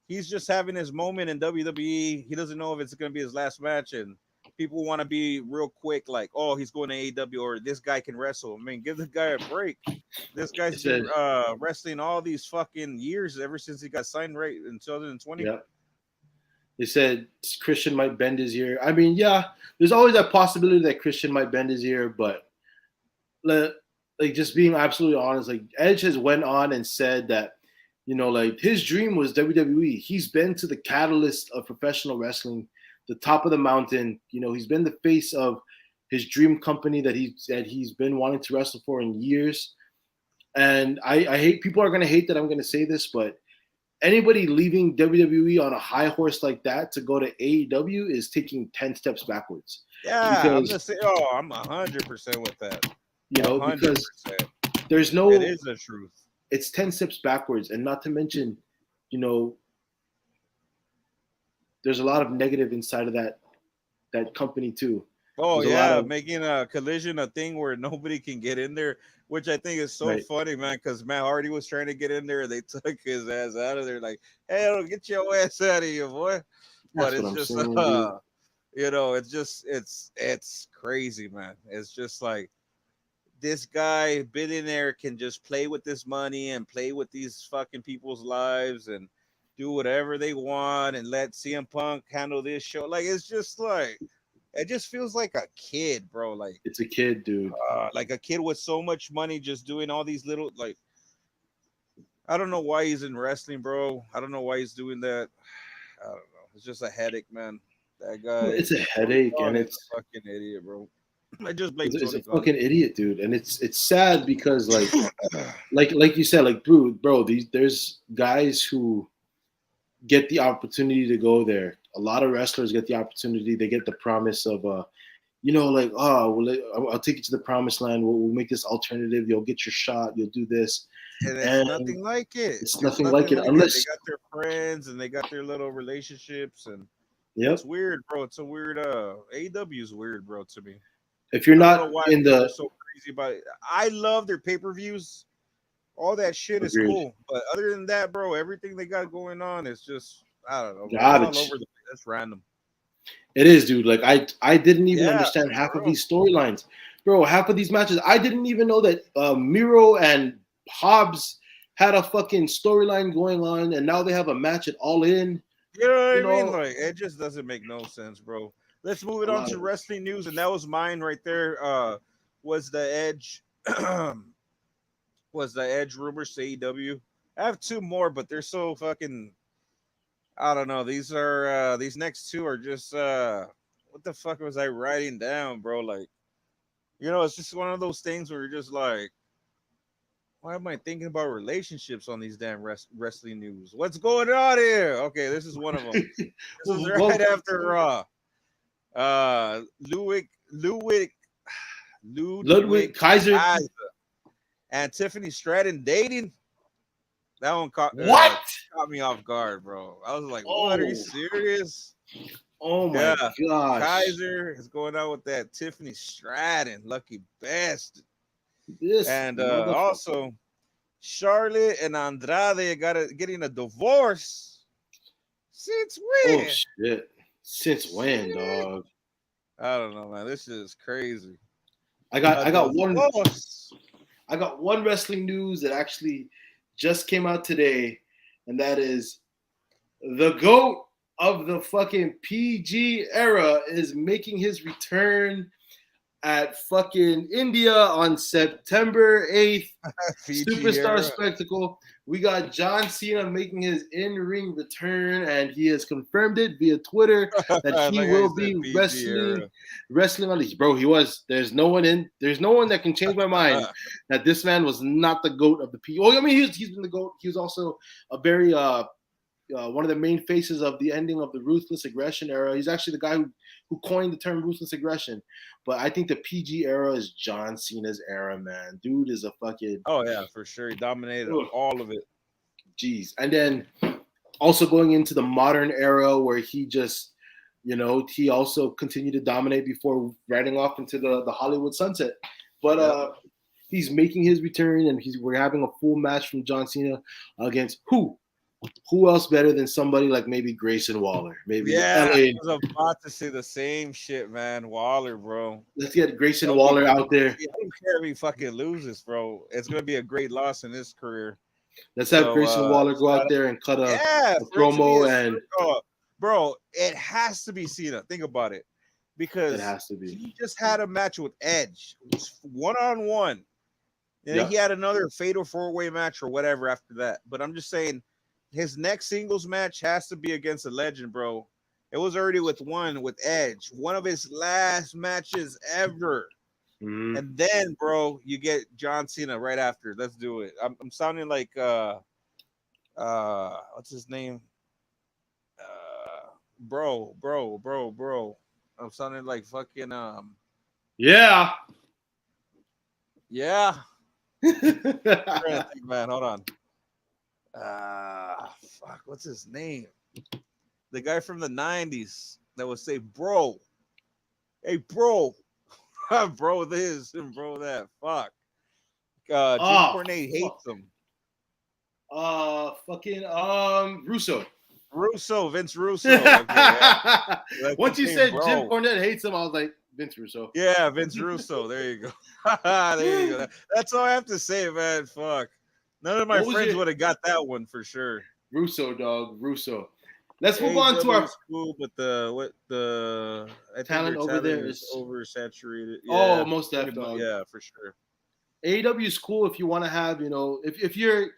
he's just having his moment in WWE. He doesn't know if it's gonna be his last match, and people want to be real quick, like, oh, he's going to AEW or this guy can wrestle. I mean, give the guy a break. This guy's It been said, wrestling all these fucking years ever since he got signed right in 2020. yeah. They said Christian might bend his ear. I mean, yeah, there's always that possibility that Christian might bend his ear, but le- like just being absolutely honest, like Edge has went on and said that like his dream was WWE. He's been to the catalyst of professional wrestling, the top of the mountain. He's been the face of his dream company that he's been wanting to wrestle for in years. And I hate people are gonna hate that I'm gonna say this, but anybody leaving WWE on a high horse like that to go to AEW is taking 10 steps backwards. Yeah, I'm the Because same. Oh, I'm 100% with that. A hundred because percent. there's It no is the truth. it's 10 steps backwards, and not to mention, you know, there's a lot of negative inside of that company too. Oh There's a lot yeah, of making a collision a thing where nobody can get in there, which I think is so right. funny, man. Because Matt Hardy was trying to get in there, they took his ass out of there. Like, hey, get your ass out of here, boy. But That's what it's I'm just, saying, dude. it's crazy, man. It's just like this guy billionaire can just play with this money and play with these fucking people's lives and do whatever they want and let CM Punk handle this show. Like it's just like it just feels like a kid, bro. It's a kid, dude. Like a kid with so much money just doing all these little like I don't know why he's in wrestling, bro. I don't know why he's doing that. I don't know. It's just a headache, man. That guy It's a Tony headache, Khan and is a fucking idiot, bro. I just blame it's a Tony Khan. fucking idiot, dude. And it's sad because like you said, like bro, there's guys who get the opportunity to go there. A lot of wrestlers get the opportunity. They get the promise of like, oh, I'll take you to the promised land. We'll make this alternative. You'll get your shot. You'll do this, And it's and nothing like it. it's It's nothing like nothing it like it. They unless, got their friends and they got their little relationships, and it's yep. weird, bro. It's a weird. AEW is weird, bro. To me, If you're I don't know not why in people are the so crazy about it. I love their pay per views. All that shit is agreed cool, but other than that, bro, everything they got going on is just I don't know, bro. It's all garbage, over the place. It's random. it is, dude. Like I didn't even Yeah, understand half for of real. these storylines, bro. Half of these matches, I didn't even know that Miro and Hobbs had a fucking storyline going on, and now they have a match at All In. You know what You I mean? know, Like it just doesn't make no sense, bro. Let's move it a on lot to of it. wrestling news, and that was mine right there. Was the Edge was the Edge rumors to AEW? I have two more, but they're so fucking. I don't know. These next two are just what the fuck was I writing down, bro? Like it's just one of those things where you're just like, why am I thinking about relationships on these damn wrestling news? What's going on here? Okay, this is one of them. This was right Well, after Raw. Ludwig Ludwig Ludwig Kaiser, Kaiser and Tiffany Stratton dating. That one what? caught me off guard, bro. I was like, "What? Are you Oh, serious?" oh my Yeah, gosh, Kaiser is going out with that Tiffany Stratton, lucky bastard, this and motherfucker. also Charlotte and Andrade getting a divorce. Since Oh when? shit! Since when, Shit. dog? I don't know, man. This is crazy. I got A I got one divorce. I got one wrestling news that actually just came out today, and that is the GOAT of the fucking PG era is making his return at fucking India on September 8th. Fiji Superstar era. spectacle. We got John Cena making his in-ring return, and he has confirmed it via Twitter that he Like I will said, be PG wrestling era. on these. Bro, he was. There's no one that can change my mind that this man was not the GOAT of the P. Oh, I mean, he's been the GOAT. He was also a very one of the main faces of the ending of the ruthless aggression era. He's actually the guy who coined the term ruthless aggression. But I think the PG era is John Cena's era, man. Dude is a fucking Oh yeah, for sure. He dominated ugh, all of it. jeez. And then also going into the modern era where he just, he also continued to dominate before riding off into the Hollywood sunset. But Yep. he's making his return, and we're having a full match from John Cena against who? Who else better than somebody like maybe Grayson Waller? Maybe Yeah, I LA. was about to say the same shit, man. Waller, bro. Let's get Grayson That'll be Waller out there. I don't care if he fucking loses, bro. It's gonna be a great loss in his career. Let's have So Grayson Waller go shout out out. there and cut a Yeah, for it to be promo his and first. Oh, bro, it has to be Cena. Think about it, It because has to be. he just had a match with Edge, one on one. And Yeah. he had another fatal 4-way match or whatever after that. But I'm just saying, his next singles match has to be against a legend, bro. It was already with Edge, one of his last matches ever. Mhm. And then, bro, you get John Cena right after. Let's do it. I'm sounding like what's his name? Bro. I'm sounding like fucking Yeah. yeah. I'm trying to think, man. Hold on. Fuck, what's his name? The guy from the '90s that would say, "Bro, hey, bro, bro, this and bro that." Fuck. Jim Oh, Cornette fuck. hates him. Fucking Russo. Vince Russo. Okay, yeah, that's Once his you name, said Jim bro. Cornette hates him, I was like Vince Russo. Yeah, Vince Russo. There you go. There you go. That's all I have to say, man. Fuck. None of my What was friends your would have got that one for sure. Russo dog? Russo. Let's move on to AW our is cool, but the I think talent their over talent there. is Is oversaturated. oh, Yeah, most pretty def much. dog. Yeah, for sure. AEW is cool if you want to have, if you're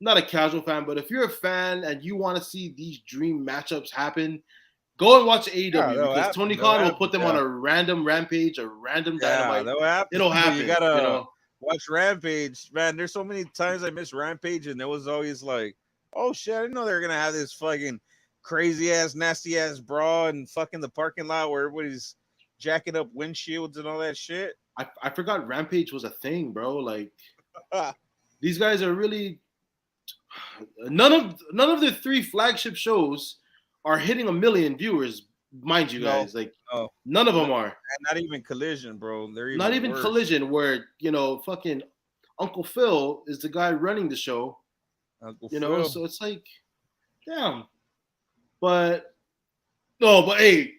not a casual fan, but if you're a fan and you want to see these dream matchups happen, go and watch Yeah, AEW that'll because happen. Tony That'll Khan will happen. put them on Yeah, a random rampage, a random yeah, dynamite. that'll happen. It'll But you gotta happen. watch Rampage, man. There's so many times I missed Rampage, and it was always like, oh shit, I didn't know they were gonna have this fucking crazy ass, nasty ass brawl and fucking the parking lot where everybody's jacking up windshields and all that shit. I forgot Rampage was a thing, bro. Like these guys are really none of the three flagship shows are hitting a million viewers, mind you No, guys. Like no, none of no, them are. and not even Collision, bro. They're Not even even worse. Collision, where fucking Uncle Phil is the guy running the show. Uncle Phil. So it's like, damn. But no, but hey,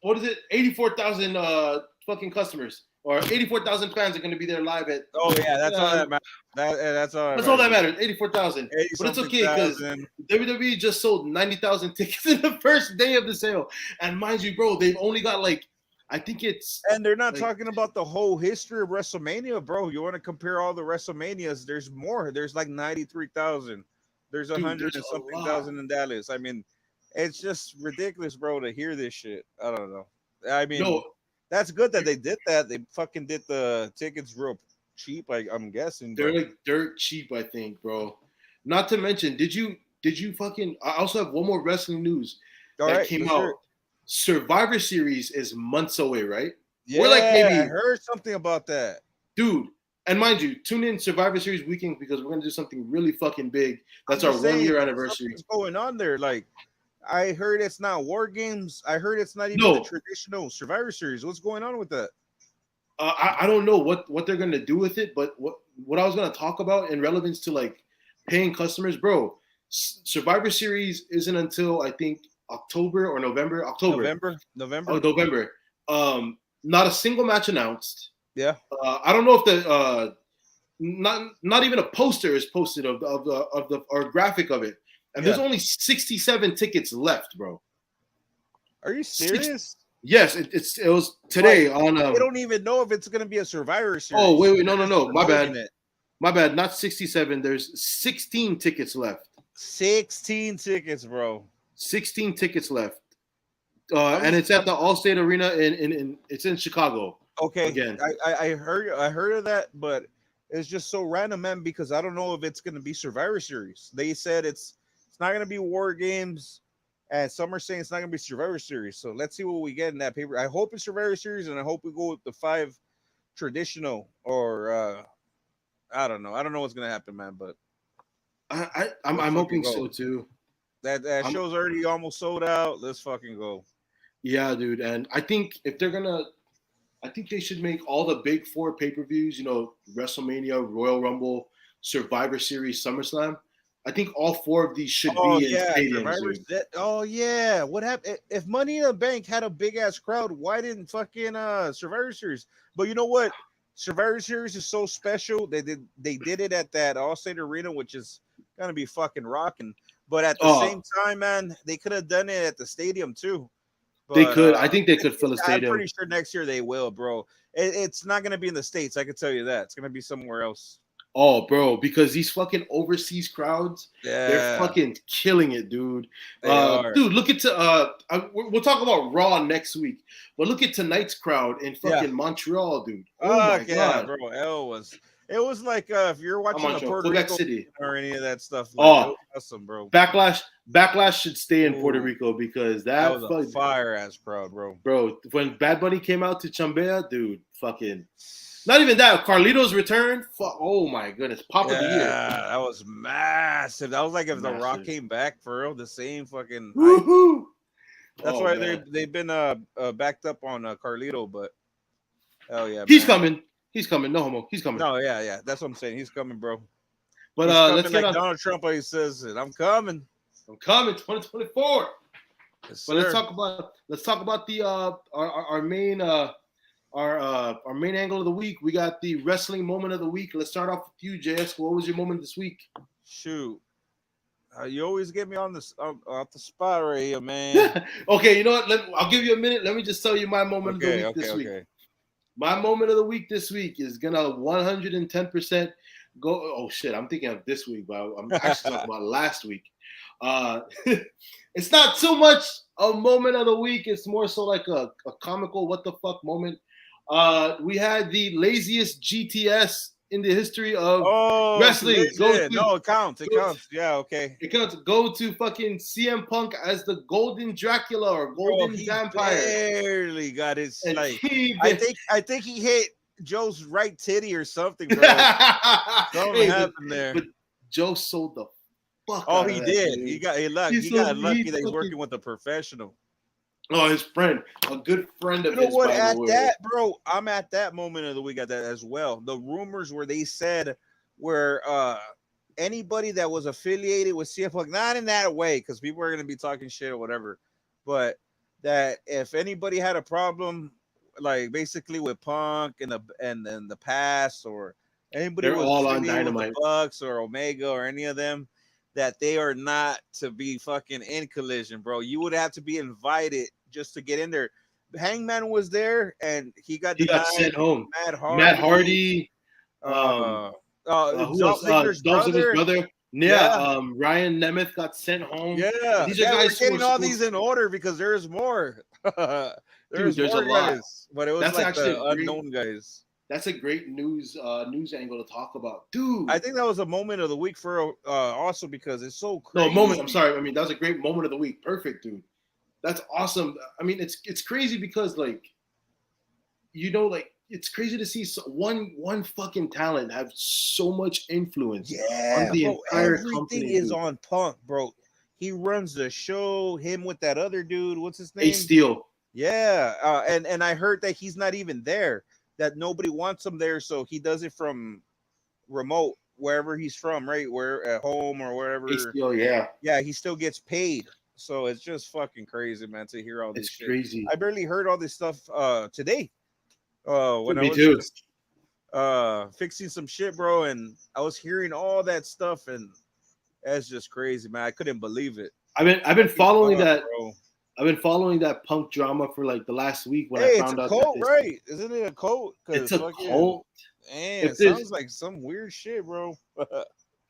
what is it? 84,000 fucking customers or 84,000 fans are going to be there live at. Oh yeah, that's all Uh, that matters. That's all that that's all that matters. matters. 84,000, 80 but it's something okay because thousand. WWE just sold 90,000 tickets in the first day of the sale, and mind you, bro, they've only got like, I think it's And they're not like, talking about the whole history of WrestleMania, bro. You want to compare all the WrestleManias? There's more. There's like 93,000. There's a dude, hundred there's and a something lot. thousand in Dallas. I mean, it's just ridiculous, bro, to hear this shit. I don't know. I mean, No, that's good that they did that. They fucking did the tickets real cheap, I'm guessing, they're but like dirt cheap, I think, bro. Not to mention, did you fucking? I also have one more wrestling news all that right, came let's hear out. it. Survivor Series is months away, right? We're like Yeah, I maybe, heard something about that. dude. And mind you, tune in Survivor Series weekend because we're gonna do something really fucking big. I'm That's our just one saying year anniversary. something's going on there. Like I heard it's not War Games. I heard it's not even the No, traditional Survivor Series. What's going on with that? I don't know what they're gonna do with it, but what I was gonna talk about in relevance to like paying customers, bro. Survivor Series isn't until I think October or November. October. Oh, November. November. Not a single match announced. Yeah, I don't know if the not even a poster is posted of the or graphic of it, and there's yeah. only 67 tickets left, bro. Are you Six. serious? Yes, it was Like today on. they don't even know if it's gonna be a Survivor Oh Series. wait, no, They're no, just no, my promoting bad, it. my bad. Not 67. There's 16 tickets left. 16 tickets, bro. 16 tickets left, and I'm, it's at I'm the Allstate Arena in it's in Chicago okay. again. I heard of that, but it's just so random, man. Because I don't know if it's gonna be Survivor Series. They said it's not gonna be War Games, and some are saying it's not gonna be Survivor Series. So let's see what we get in that paper. I hope it's Survivor Series, and I hope we go with the 5 traditional or I don't know. I don't know what's gonna happen, man. But let's I'm fucking hoping go. so too. That I'm show's already almost sold out. Let's fucking go. Yeah, dude, and I think if they're gonna I think they should make all the big four pay per views, WrestleMania, Royal Rumble, Survivor Series, SummerSlam. I think all four of these should Oh be in yeah, stadiums, Survivor. dude. Oh yeah. What happened? If Money in the Bank had a big ass crowd, why didn't fucking Survivor Series? But you know what? Survivor Series is so special. They did it at that Allstate Arena, which is gonna be fucking rocking. But at the Oh, same time, man, they could have done it at the stadium too. they But could. I think they could fill a I'm stadium. pretty sure next year they will, bro. It's not gonna be in the States. I can tell you that. It's gonna be somewhere else. Oh, bro, because these fucking overseas crowds, they're Yeah, fucking killing it, dude. they are. Dude, look at we'll talk about Raw next week, but look at tonight's crowd in Yeah. fucking Montreal, dude. Oh my Fuck yeah, god, bro. It was like if you're not watching the Montreal, Puerto Quebec Rico City. or any of that stuff, like it Oh, was awesome, bro. Backlash should stay in Puerto Ooh, Rico because that that was a fuck, fire ass crowd, bro. bro. When Bad Bunny came out to Chambea, dude, fucking. Not even that. Carlito's return. Fuck. Oh my goodness, Pop of the year, Yeah, that was massive. That was like if The Rock massive. came back for real, the same fucking hype. Woohoo! That's Oh why man, they've been backed up on Carlito, but hell yeah, he's man. coming. He's coming. No homo. He's coming. No, yeah. That's what I'm saying. He's coming, bro. But He's let's coming get like on. Donald Trump always says it. I'm coming. I'm coming 2024. Yes, But let's sir. talk about the our main our main angle of the week. We got the wrestling moment of the week. Let's start off with you, JS. What was your moment this week? Shoot. You always get me on this off the spot right here, man. Okay, you know what? I'll give you a minute. Let me just tell you my moment of the week this week. Okay. My moment of the week this week is gonna 110% go. Oh shit, I'm thinking of this week, but I'm actually talking about last week. It's not too much a moment of the week. It's more so like a comical what the fuck moment. We had the laziest GTS in the history of Oh, wrestling. no, it counts. It counts. Yeah, okay. It counts. Go to fucking CM Punk as the Golden Dracula or Bro, Golden he Vampire. barely got his And like. he, I think he hit Joe's right titty or something, bro. Something happened there. But Joe sold the fuck Oh, out of he that, did. dude. He got lucky that he's working with a professional. Oh, his friend, a good friend of You know his, what? by At the way. that, bro, I'm at that moment of the week at that as well. The rumors where they said where anybody that was affiliated with CF Punk, not in that way, because people are gonna be talking shit or whatever, but that if anybody had a problem, like basically with Punk and the past, or anybody They're was all on affiliated with the Dynamite. Bucks or Omega or any of them, that they are not to be fucking in Collision, bro. You would have to be invited just to get in there. Hangman was there and he got He got denied. sent home. Matt Matt Hardy, Hardy, who Dolph else? Ziggler's Dolph Ziggler's brother. brother. Yeah, Yeah, Ryan Nemeth got sent home. yeah. These are Yeah, we're guys who were getting all supposed. these in order because there's more. Dude, There's there's a more lot. guys, but it was That's like actually the a great. unknown guys. That's a great news angle to talk about, dude. I think that was a moment of the week for also because it's so No, crazy. moment. I'm sorry. I mean, that was a great moment of the week. Perfect, dude. That's awesome. I mean, it's crazy because like, like it's crazy to see one fucking talent have so much influence on Yeah, the bro. entire Everything company. is Dude. on Punk, bro. He runs the show. Him with that other dude. What's his name? Ace Steel. Yeah, and I heard that he's not even there. That nobody wants him there, so he does it from remote wherever he's from, right? Where at home or Ace wherever. Steel, yeah. Yeah, he still gets paid. So it's just fucking crazy, man, to hear all this It's shit. crazy. I barely heard all this stuff today. When I Me was too. just fixing some shit, bro, and I was hearing all that stuff, and that's just crazy, man. I couldn't believe it. I've been following Fuck, that. bro. I've been following that Punk drama for like the last week when Hey, I it's found a out cult, that right? Isn't it a cult? it's a fucking, cult. Man, If it there's- sounds like some weird shit, bro.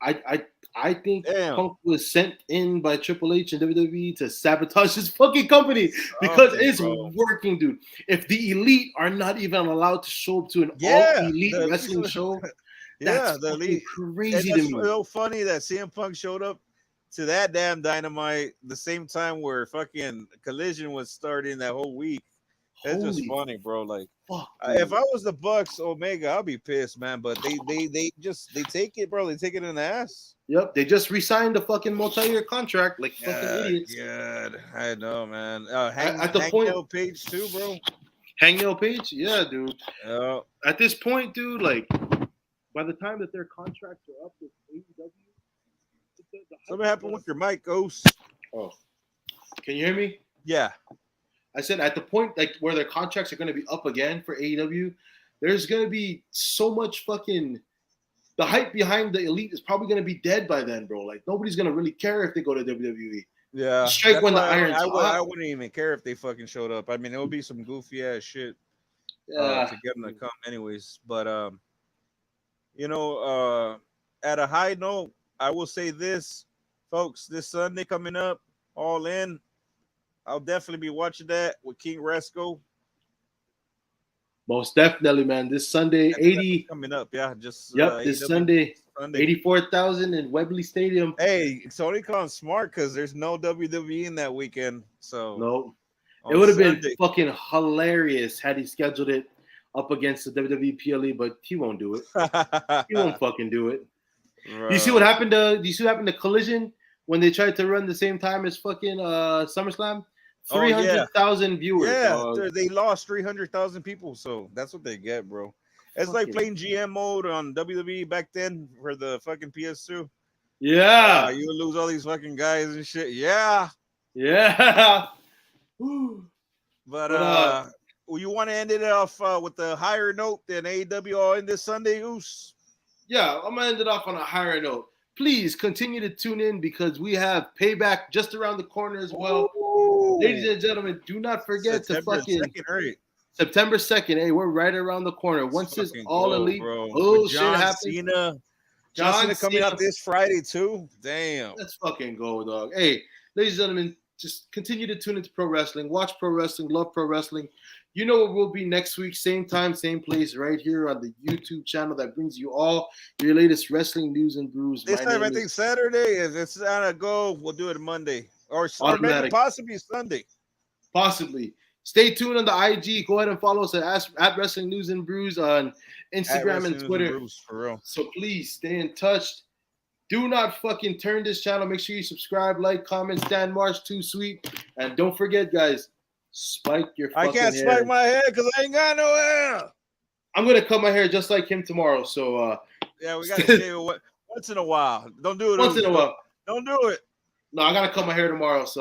I think Damn. Punk was sent in by Triple H and WWE to sabotage his fucking company because it's bro. working, dude. If the elite are not even allowed to show up to an all elite the wrestling elite- show, Yeah, that's the fucking elite. crazy And to that's me. so funny that CM Punk showed up to that damn Dynamite the same time where fucking Collision was starting that whole week. That's just Holy funny, bro. Like, fuck, if dude. I was the Bucks, Omega, I'll be pissed, man. But they take it, bro. They take it in the ass. Yep, they just re-signed the fucking multi-year contract like fucking idiots. God, I know, man. At the point, Hangnail Page too, bro. Hangnail Page, yeah, dude. Yeah. At this point, dude, like by the time that their contracts are up with AEW, Something happened with your mic, Ghost. Oh, can you hear me? Yeah. I said at the point like where their contracts are going to be up again for AEW, there's going to be so much fucking the hype behind the Elite is probably gonna be dead by then, bro. Like nobody's gonna really care if they go to WWE. Yeah, Strike that's when the why iron's I hot. wouldn't even care if they fucking showed up. I mean, it would be some goofy ass shit Yeah. to get them to come, anyways. But you know, at a high note, I will say this, folks. This Sunday coming up, All In. I'll definitely be watching that with King Resco. Most definitely, man. This Sunday, And that's what's 80. coming up. Yeah, just Yep, this AEW Sunday, Sunday. 84,000 in Wembley Stadium. Hey, Tony Khan's smart because there's no WWE in that weekend. So No, it on would have been Sunday, fucking hilarious had he scheduled it up against the WWE PLE, but he won't do it. He won't fucking do it. Do you see what bro. happened to? Do you see what happened to Collision when they tried to run the same time as fucking SummerSlam? Oh Three yeah, hundred thousand viewers, yeah. dog. They lost 300,000 people, so that's what they get, bro. It's like Fucking playing GM mode on WWE back then for the fucking PS2. yeah, You would lose all these fucking guys and shit. Yeah, yeah. but But well, you want to end it off with a higher note than AEW all in this Sunday, Oos? yeah, I'm gonna end it off on a higher note. Please continue to tune in because we have Payback just around the corner as well. Ladies Ooh, and gentlemen, do not forget to September fucking 2nd, right? September 2nd. Hey, we're right around the corner. Let's Once this fucking all go, elite bro. With bullshit John happens, Cena. John John Cena coming out Cena, this Friday too. Damn. let's fucking go, dog. Hey, ladies and gentlemen, just continue to tune into pro wrestling. Watch pro wrestling. Love pro wrestling. You know what will be next week, same time, same place, right here on the YouTube channel that brings you all your latest wrestling news and brews. This My time I name think is Saturday is it's gonna go. We'll do it Monday or maybe Automatic. possibly Sunday. Possibly. Stay tuned on the IG. Go ahead and follow us at Wrestling News and Brews on At Instagram and Wrestling News and Twitter. Brews for real. So please stay in touch. Do not fucking turn this channel. Make sure you subscribe, like, comment, stand March too sweet. And don't forget, guys, spike your I fucking can't hair. spike my hair because I ain't got no hair. I'm gonna cut my hair just like him tomorrow. So Yeah, we gotta shave it once in a while. Don't do it once in a while. Don't do it. No, I gotta cut my hair tomorrow. So